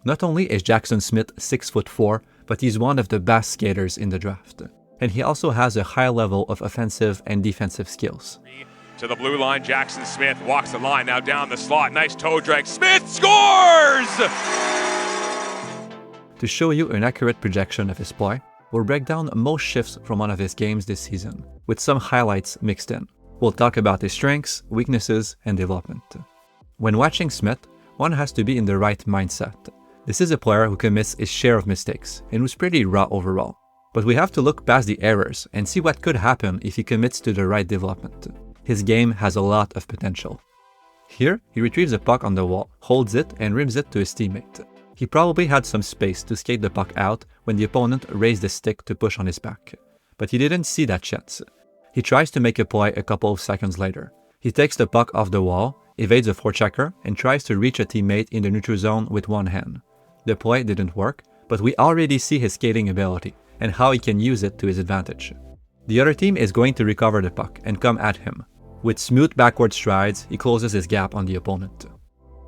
Not only is Jackson Smith 6'4", but he's one of the best skaters in the draft. And he also has a high level of offensive and defensive skills. To the blue line, Jackson Smith walks the line, now down the slot, nice toe drag, Smith scores! To show you an accurate projection of his play, we'll break down most shifts from one of his games this season, with some highlights mixed in. We'll talk about his strengths, weaknesses, and development. When watching Smith, one has to be in the right mindset. This is a player who commits his share of mistakes, and who's pretty raw overall. But we have to look past the errors and see what could happen if he commits to the right development. His game has a lot of potential. Here, he retrieves a puck on the wall, holds it, and rims it to his teammate. He probably had some space to skate the puck out when the opponent raised the stick to push on his back. But he didn't see that chance. He tries to make a play a couple of seconds later. He takes the puck off the wall, evades a forechecker, and tries to reach a teammate in the neutral zone with one hand. The play didn't work, but we already see his skating ability and how he can use it to his advantage. The other team is going to recover the puck and come at him. With smooth backward strides, he closes his gap on the opponent.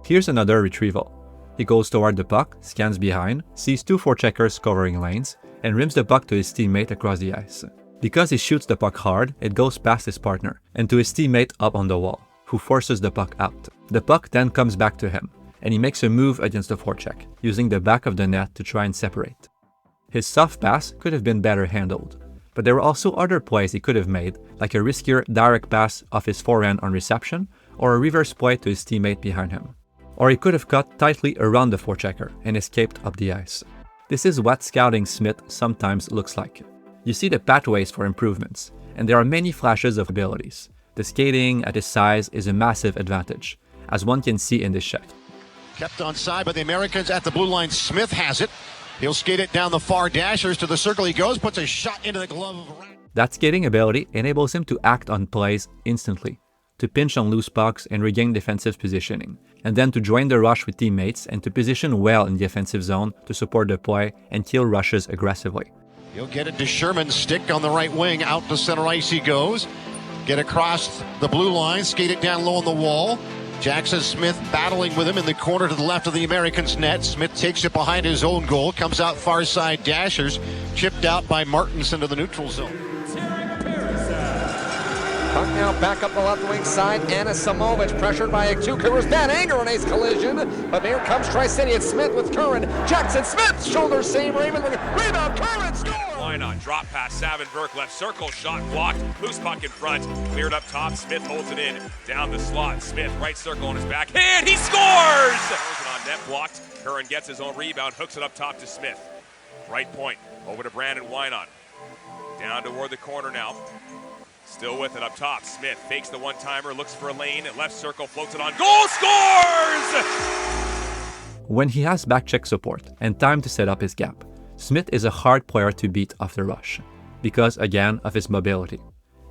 Here's another retrieval. He goes toward the puck, scans behind, sees two forecheckers covering lanes, and rims the puck to his teammate across the ice. Because he shoots the puck hard, it goes past his partner and to his teammate up on the wall, who forces the puck out. The puck then comes back to him, and he makes a move against the forecheck, using the back of the net to try and separate. His soft pass could have been better handled, but there were also other plays he could have made, like a riskier direct pass off his forehand on reception, or a reverse play to his teammate behind him. Or he could have cut tightly around the forechecker and escaped up the ice. This is what scouting Smith sometimes looks like. You see the pathways for improvements, and there are many flashes of abilities. The skating at his size is a massive advantage, as one can see in this shot. Kept on side by the Americans at the blue line. Smith has it. He'll skate it down the far dashers. To the circle he goes, puts a shot into the glove of Rat. That skating ability enables him to act on plays instantly, to pinch on loose pucks and regain defensive positioning, and then to join the rush with teammates and to position well in the offensive zone to support the play and kill rushes aggressively. He'll get it to Sherman's stick on the right wing. Out to center ice he goes. Get across the blue line, skate it down low on the wall. Jackson Smith battling with him in the corner to the left of the Americans' net. Smith takes it behind his own goal, comes out far side dashers, chipped out by Martins into the neutral zone. Puck now back up the left wing side. Anisimowicz pressured by two Cougars. Bad anger, an ace collision. But here comes Tri-City. It's Smith with Curran. Jackson Smith, shoulder save. Raven, rebound, Curran, score! Why not? Drop pass, Savenberg, left circle, shot blocked, loose puck in front, cleared up top, Smith holds it in, down the slot, Smith, right circle on his backhand, he scores! Throws it on net, blocked, Curran gets his own rebound, hooks it up top to Smith. Right point, over to Brandon Wynot. Down toward the corner now. Still with it up top, Smith fakes the one-timer, looks for a lane, left circle, floats it on, goal, scores! When he has back-check support and time to set up his gap, Smith is a hard player to beat off the rush, because again of his mobility.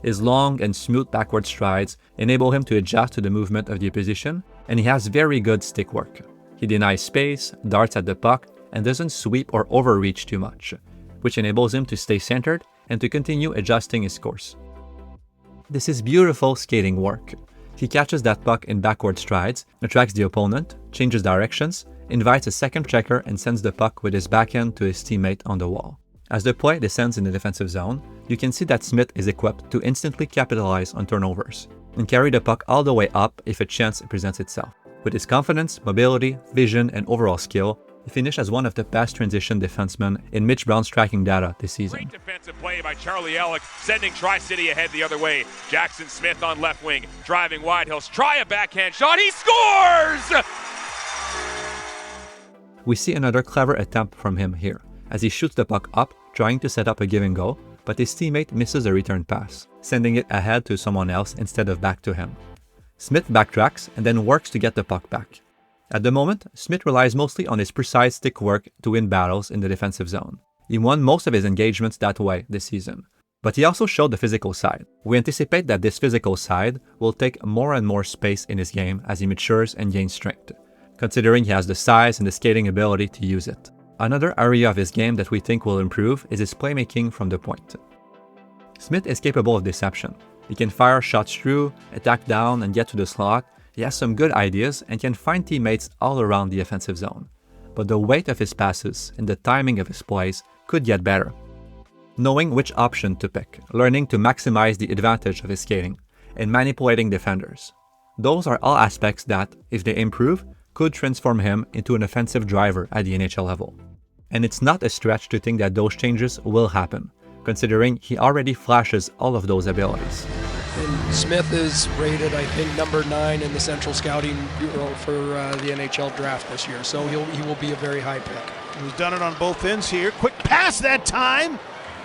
His long and smooth backward strides enable him to adjust to the movement of the opposition, and he has very good stick work. He denies space, darts at the puck, and doesn't sweep or overreach too much, which enables him to stay centered and to continue adjusting his course. This is beautiful skating work. He catches that puck in backward strides, attracts the opponent, changes directions, invites a second checker and sends the puck with his backhand to his teammate on the wall. As the play descends in the defensive zone, you can see that Smith is equipped to instantly capitalize on turnovers and carry the puck all the way up if a chance presents itself. With his confidence, mobility, vision, and overall skill, he finished as one of the best transition defensemen in Mitch Brown's tracking data this season. Great defensive play by Charlie Ellick, sending Tri-City ahead the other way. Jackson Smith on left wing, driving wide, he'll try a backhand shot, he scores! We see another clever attempt from him here, as he shoots the puck up, trying to set up a give and go, but his teammate misses a return pass, sending it ahead to someone else instead of back to him. Smith backtracks and then works to get the puck back. At the moment, Smith relies mostly on his precise stick work to win battles in the defensive zone. He won most of his engagements that way this season. But he also showed the physical side. We anticipate that this physical side will take more and more space in his game as he matures and gains strength, considering he has the size and the skating ability to use it. Another area of his game that we think will improve is his playmaking from the point. Smith is capable of deception. He can fire shots through, attack down, and get to the slot. He has some good ideas and can find teammates all around the offensive zone. but the weight of his passes and the timing of his plays could get better. Knowing which option to pick, learning to maximize the advantage of his skating, and manipulating defenders. Those are all aspects that, if they improve, could transform him into an offensive driver at the NHL level. And it's not a stretch to think that those changes will happen, considering he already flashes all of those abilities. And Smith is rated, I think, number 9 in the Central Scouting Bureau for the NHL draft this year, so he will be a very high pick. He's done it on both ends here. Quick pass that time,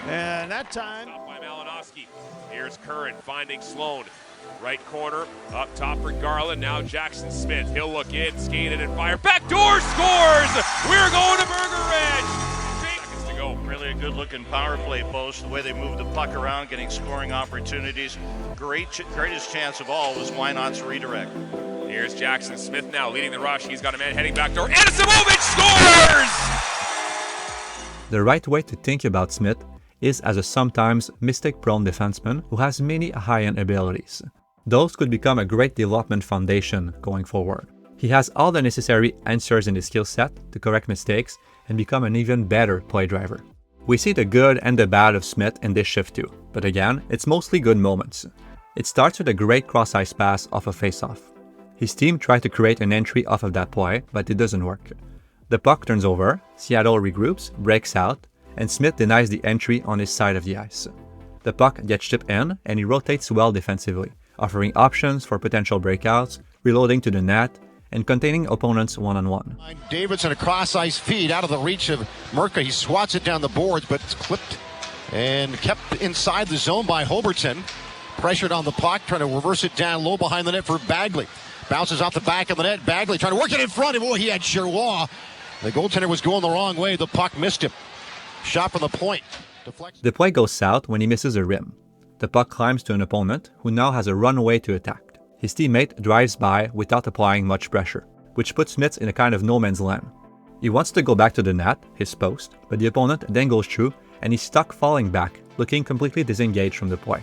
and that time. Stop by Malinowski. Here's Curran finding Sloan. Right corner, up top for Garland. Now Jackson Smith. He'll look in, skate it, and fire. Backdoor scores! We're going to Burger Ridge! Seconds to go. Really a good-looking power play post. The way they move the puck around, getting scoring opportunities. Greatest chance of all was Wynot's redirect. Here's Jackson Smith now leading the rush. He's got a man heading backdoor. Anisimowicz scores! The right way to think about Smith is as a sometimes mistake-prone defenseman who has many high-end abilities. Those could become a great development foundation going forward. He has all the necessary answers in his skill set to correct mistakes and become an even better play driver. We see the good and the bad of Smith in this shift too, but again, it's mostly good moments. It starts with a great cross-ice pass off a face-off. His team tried to create an entry off of that play, but it doesn't work. The puck turns over, Seattle regroups, breaks out, and Smith denies the entry on his side of the ice. The puck gets chipped in, and he rotates well defensively, offering options for potential breakouts, reloading to the net, and containing opponents one-on-one. Davidson, a cross-ice feed out of the reach of Merca. He swats it down the boards, but it's clipped and kept inside the zone by Holberton. Pressured on the puck, trying to reverse it down low behind the net for Bagley. Bounces off the back of the net. Bagley trying to work it in front of him. Oh, he had Giroux. The goaltender was going the wrong way. The puck missed him. Shot from the point. Deflects. The play goes south when he misses a rim. The puck climbs to an opponent who now has a runway to attack. His teammate drives by without applying much pressure, which puts Smith in a kind of no man's land. He wants to go back to the net, his post, but the opponent then goes through and he's stuck falling back, looking completely disengaged from the play.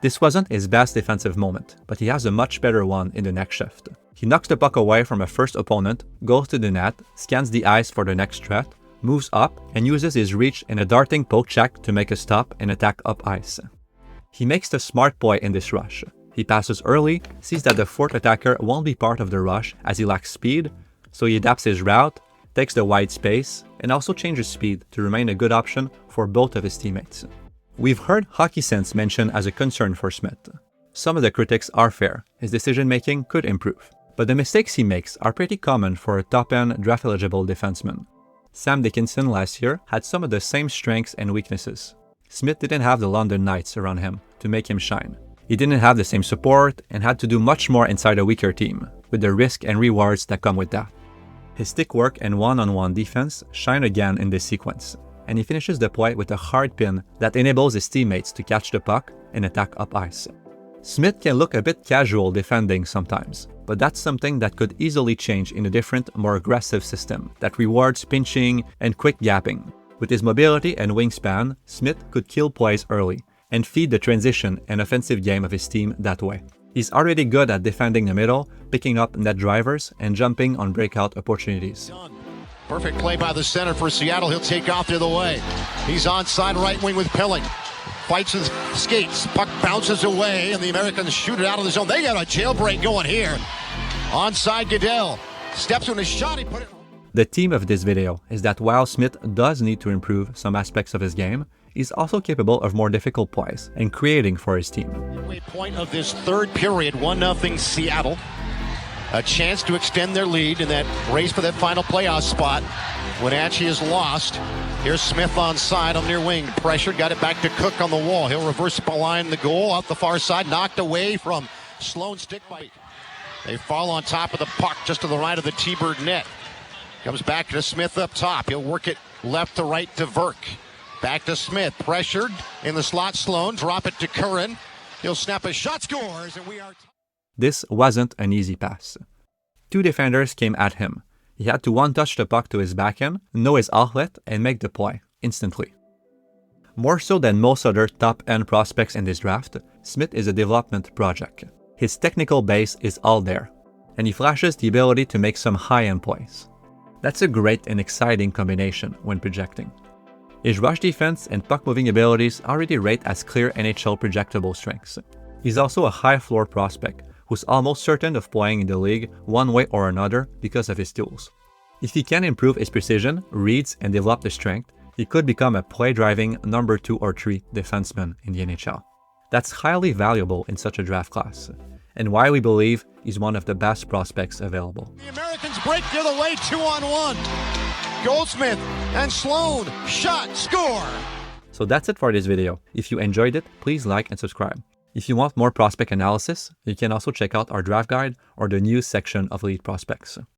This wasn't his best defensive moment, but he has a much better one in the next shift. He knocks the puck away from a first opponent, goes to the net, scans the ice for the next threat, moves up, and uses his reach in a darting poke check to make a stop and attack up ice. He makes the smart play in this rush. He passes early, sees that the fourth attacker won't be part of the rush as he lacks speed, so he adapts his route, takes the wide space, and also changes speed to remain a good option for both of his teammates. We've heard hockey sense mentioned as a concern for Smith. Some of the critics are fair, his decision-making could improve, but the mistakes he makes are pretty common for a top-end draft-eligible defenseman. Sam Dickinson last year had some of the same strengths and weaknesses. Smith didn't have the London Knights around him to make him shine. He didn't have the same support and had to do much more inside a weaker team, with the risk and rewards that come with that. His stick work and one-on-one defense shine again in this sequence, and he finishes the play with a hard pin that enables his teammates to catch the puck and attack up ice. Smith can look a bit casual defending sometimes, but that's something that could easily change in a different, more aggressive system that rewards pinching and quick gapping. With his mobility and wingspan, Smith could kill plays early and feed the transition and offensive game of his team that way. He's already good at defending the middle, picking up net drivers, and jumping on breakout opportunities. Perfect play by the center for Seattle. He'll take off the other way. He's onside right wing with Pilling. Fights and skates. Puck bounces away, and the Americans shoot it out of the zone. They got a jailbreak going here. Onside Goodell. Steps on his shot. He put it. The theme of this video is that while Smith does need to improve some aspects of his game, he's also capable of more difficult plays and creating for his team. Midway point of this third period, 1-0 Seattle. A chance to extend their lead in that race for that final playoff spot. Wenatchee is lost. Here's Smith on side on near wing. Pressure, got it back to Cook on the wall. He'll reverse behind the goal, out the far side, knocked away from Sloan's stick by. They fall on top of the puck just to the right of the T-Bird net. Comes back to Smith up top. He'll work it left to right to Verk. Back to Smith, pressured in the slot. Sloan, drop it to Curran. He'll snap a shot, scores, and we are. This wasn't an easy pass. Two defenders came at him. He had to one-touch the puck to his backhand, know his outlet, and make the play instantly. More so than most other top-end prospects in this draft, Smith is a development project. His technical base is all there, and he flashes the ability to make some high-end plays. That's a great and exciting combination when projecting. His rush defense and puck-moving abilities already rate as clear NHL projectable strengths. He's also a high floor prospect who's almost certain of playing in the league one way or another because of his tools. If he can improve his precision, reads, and develop the strength, he could become a play-driving number 2 or 3 defenseman in the NHL. That's highly valuable in such a draft class, and why we believe he's one of the best prospects available. The Americans break the other way, 2-on-1. Goldsmith and Sloan, shot, score. So that's it for this video. If you enjoyed it, please like and subscribe. If you want more prospect analysis, you can also check out our draft guide or the news section of Elite Prospects.